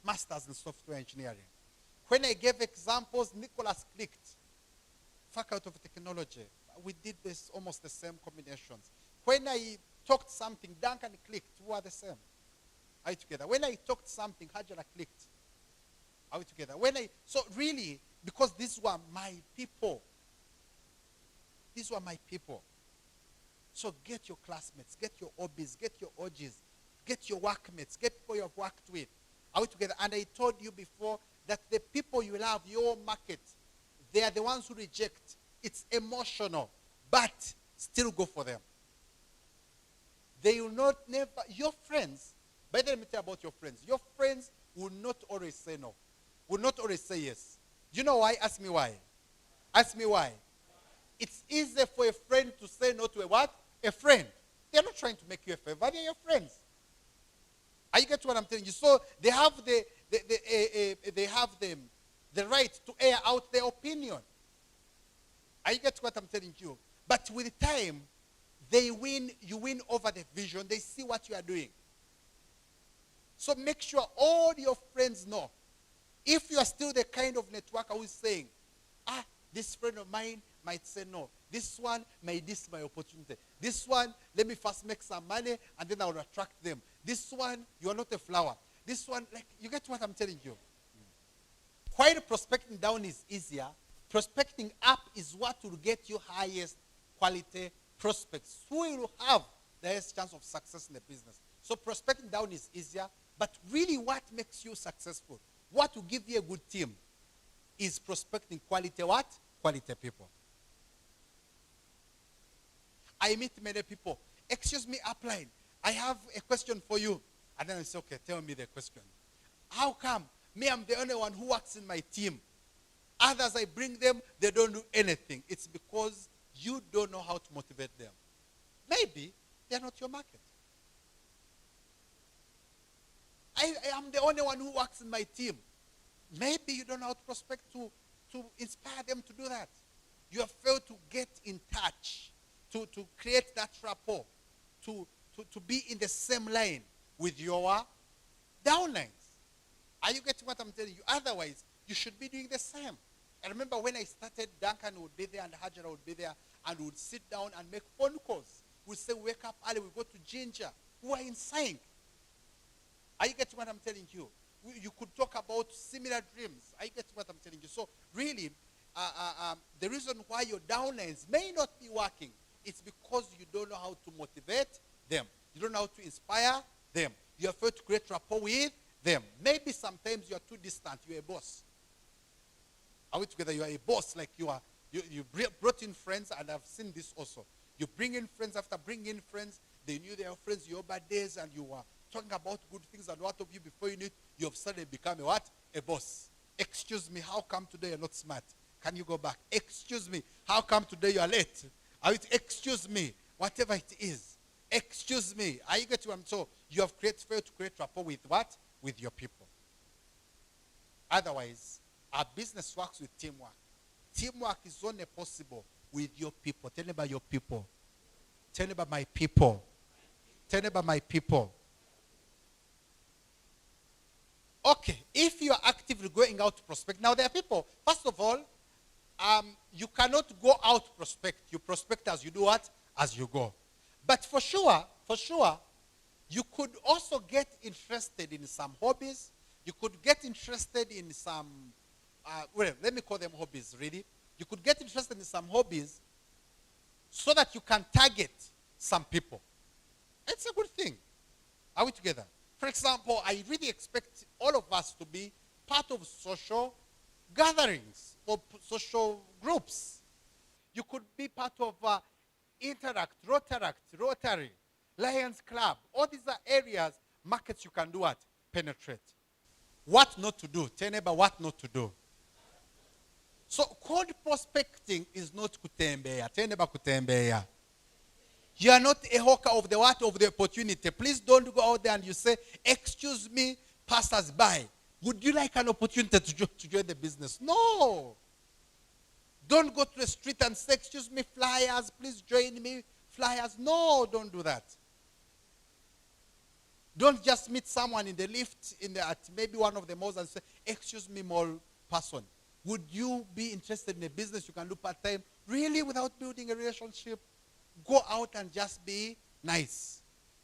Speaker 2: Masters in Software Engineering. When I gave examples, Nicholas clicked. Faculty of Technology. We did this almost the same combinations. When I talked something, Duncan clicked. We are the same. Are we together? When I talked something, Hajara clicked. Are we together? So really, because these were my people. These were my people. So get your classmates, get your OBs, get your OGs, get your workmates, get people you have worked with. Are we together? And I told you before that the people you love, your market, they are the ones who reject. It's emotional, but still go for them. They will not never, your friends, by the way, let me tell you about your friends. Your friends will not always say no, will not always say yes. Do you know why? Ask me why. Ask me why. It's easier for a friend to say no to a what? A friend. They're not trying to make you a favor. They're your friends. Are you getting what I'm telling you? So they have the right to air out their opinion. Are you getting what I'm telling you? But with time, they win. You win over the vision. They see what you are doing. So make sure all your friends know. If you are still the kind of networker who is saying, this friend of mine might say no. This one, this is my opportunity. This one, let me first make some money and then I will attract them. This one, you are not a flower. This one, you get what I'm telling you? While prospecting down is easier, prospecting up is what will get you highest quality prospects. Who will have the highest chance of success in the business? So prospecting down is easier, but really what makes you successful, what will give you a good team, is prospecting quality what? Quality people. I meet many people. Excuse me, upline. I have a question for you. And then I say, okay, tell me the question. How come me, I'm the only one who works in my team? Others, I bring them, they don't do anything. It's because you don't know how to motivate them. Maybe they're not your market. I am the only one who works in my team. Maybe you don't know how to prospect to inspire them to do that. You have failed to get in touch, to create that rapport, to be in the same line with your downlines. Are you getting what I'm telling you? Otherwise, you should be doing the same. I remember when I started, Duncan would be there and Hajara would be there, and we would sit down and make phone calls. We'd say, wake up early, we go to Ginger. We are in sync. Are you getting what I'm telling you? You could talk about similar dreams. Are you getting what I'm telling you? So really, the reason why your downlines may not be working, it's because you don't know how to motivate them. You don't know how to inspire them. You have failed to create rapport with them. Maybe sometimes you are too distant. You're a boss. Are we together? You are a boss, like you brought in friends, and I've seen this also. You bring in friends after bringing in friends. They knew their friends, your bad days, and you were talking about good things, and what of you before you knew it, you have suddenly become a what? A boss. Excuse me, how come today you're not smart? Can you go back? Excuse me, how come today you are late? Excuse me, whatever it is. Excuse me. Are you getting what I'm saying? So you have failed to create rapport with what? With your people. Otherwise, our business works with teamwork. Teamwork is only possible with your people. Tell me about your people. Tell me about my people. Tell me about my people. Okay, if you are actively going out to prospect, now there are people, first of all, you cannot go out to prospect. You prospect as you do what? As you go. But for sure, you could also get interested in some hobbies. You could get interested in some, let me call them hobbies, really. You could get interested in some hobbies so that you can target some people. It's a good thing. Are we together? For example, I really expect all of us to be part of social gatherings or social groups. You could be part of Interact, Rotary, Lions Club. All these are areas, markets you can do what? Penetrate. What not to do. Tell neighbor what not to do. So cold prospecting is not kutembeya. Tell neighbor kutembeya. You are not a hawker of the what? Of the opportunity. Please don't go out there and you say, excuse me, passers-by. Would you like an opportunity to join the business? No. Don't go to the street and say, excuse me, flyers, please join me, flyers. No, don't do that. Don't just meet someone in the lift at maybe one of the malls and say, excuse me, mall person. Would you be interested in a business you can do part-time? Really, without building a relationship? Go out and just be nice.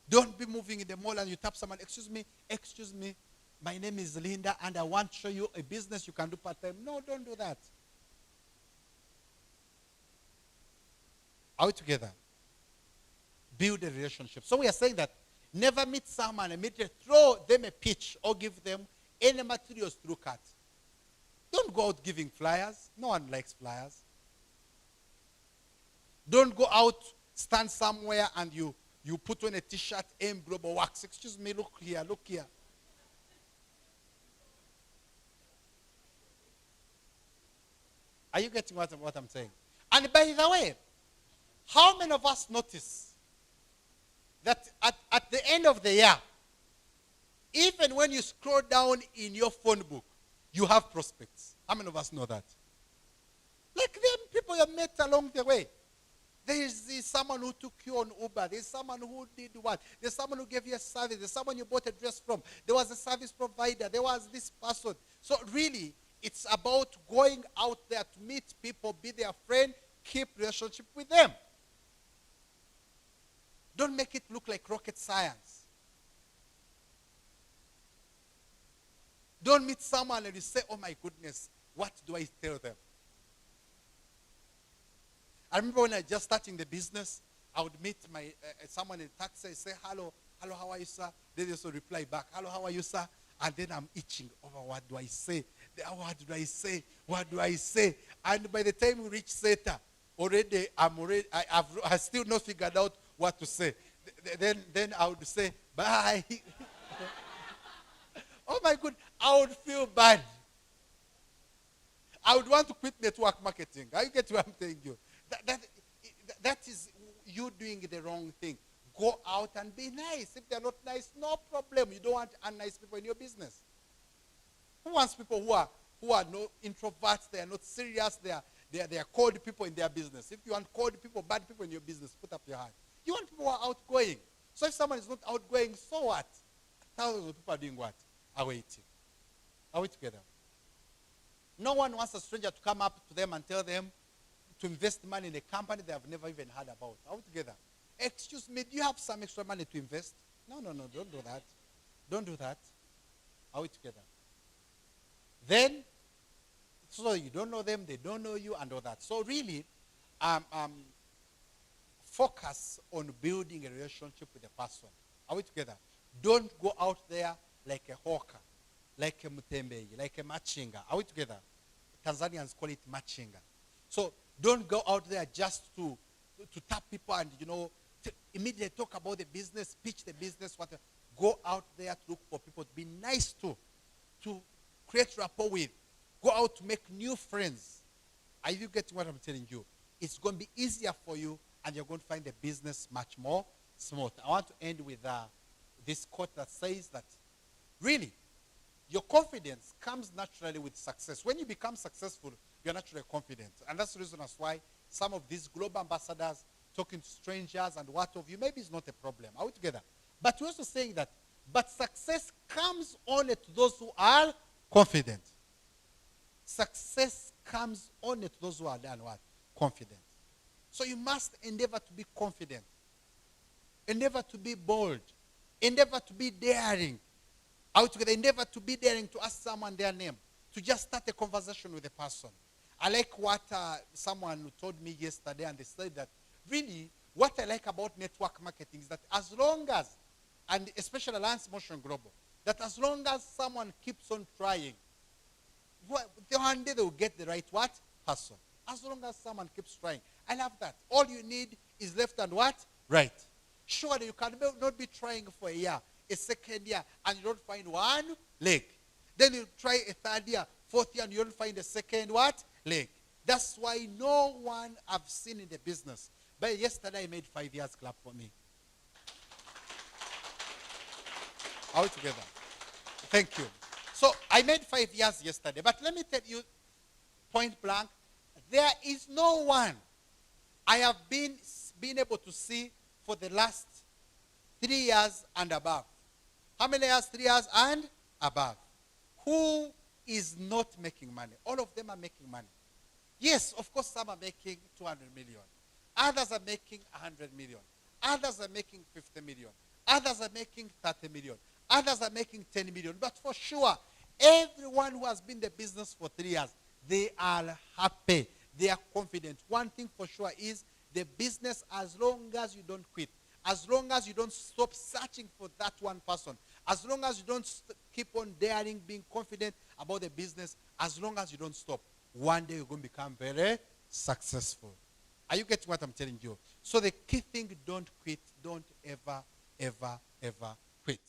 Speaker 2: Don't be moving in the mall and you tap someone, excuse me, my name is Linda and I want to show you a business you can do part-time. No, don't do that. Are we together? Build a relationship. So we are saying that never meet someone and immediately throw them a pitch or give them any materials through cut. Don't go out giving flyers. No one likes flyers. Don't go out, stand somewhere and you put on a t-shirt, aim global works. Excuse me, look here, look here. Are you getting what I'm saying? And by the way, how many of us notice that at the end of the year, even when you scroll down in your phone book, you have prospects? How many of us know that? Like them people you met along the way. There's someone who took you on Uber. There's someone who did what? There's someone who gave you a service. There's someone you bought a dress from. There was a service provider. There was this person. So really, it's about going out there to meet people, be their friend, keep relationship with them. Don't make it look like rocket science. Don't meet someone and you say, oh my goodness, what do I tell them? I remember when I just starting the business, I would meet someone in taxi, say, hello, how are you, sir? They just reply back, hello, how are you, sir? And then I'm itching over what do I say? What do I say? And by the time we reach SETA, I still not figured out what to say. Then I would say, bye. Oh my God, I would feel bad. I would want to quit network marketing. Are you get what I'm telling you? That is you doing the wrong thing. Go out and be nice. If they're not nice, no problem. You don't want unnice people in your business. Who wants people who are no introverts? They are not serious. They are cold people in their business. If you want cold people, bad people in your business, put up your hand. You want people who are outgoing. So if someone is not outgoing, so what? Thousands of people are doing what? Are waiting. Are we together? No one wants a stranger to come up to them and tell them to invest money in a company they have never even heard about. Are we together? Excuse me, do you have some extra money to invest? No, don't do that. Don't do that. Are we together? Then, so you don't know them, they don't know you, and all that. So really, focus on building a relationship with the person. Are we together? Don't go out there like a hawker, like a mutembei, like a machinga. Are we together? Tanzanians call it machinga. So don't go out there just to tap people and, to immediately talk about the business, pitch the business, whatever. Go out there to look for people to be nice to create rapport with. Go out to make new friends. Are you getting what I'm telling you? It's going to be easier for you and you're going to find the business much more smooth. I want to end with this quote that says that really, your confidence comes naturally with success. When you become successful, you're naturally confident. And that's the reason as why some of these global ambassadors talking to strangers and what have you, maybe it's not a problem. Are we together? But we're also saying that, but success comes only to those who are confident. Success comes only to those who are done what? Confident. So you must endeavor to be confident. Endeavor to be bold. Endeavor to be daring. Are we together? Endeavor to be daring to ask someone their name. To just start a conversation with a person. I like what someone told me yesterday, and they said that really what I like about network marketing is that as long as, and especially Alliance Motion Global, that as long as someone keeps on trying, one day they will get the right what? Person. As long as someone keeps trying. I love that. All you need is left and what? Right. Surely you can not be trying for a year, a second year, and you don't find one leg. Then you try a third year, fourth year, and you don't find a second what? Leg. That's why no one I've seen in the business. But yesterday I made 5 years. Clap for me. All together. Thank you. So I made 5 years yesterday. But let me tell you, point blank, there is no one I have been able to see for the last 3 years and above. How many years? 3 years and above. Who is not making money? All of them are making money. Yes, of course, some are making 200 million. Others are making 100 million. Others are making 50 million. Others are making 30 million. Others are making 10 million. But for sure, everyone who has been in the business for 3 years, they are happy. They are confident. One thing for sure is the business, as long as you don't quit, as long as you don't stop searching for that one person, as long as you don't keep on daring, being confident about the business, as long as you don't stop, one day you're going to become very successful. Are you getting what I'm telling you? So the key thing, don't quit. Don't ever, ever, ever quit.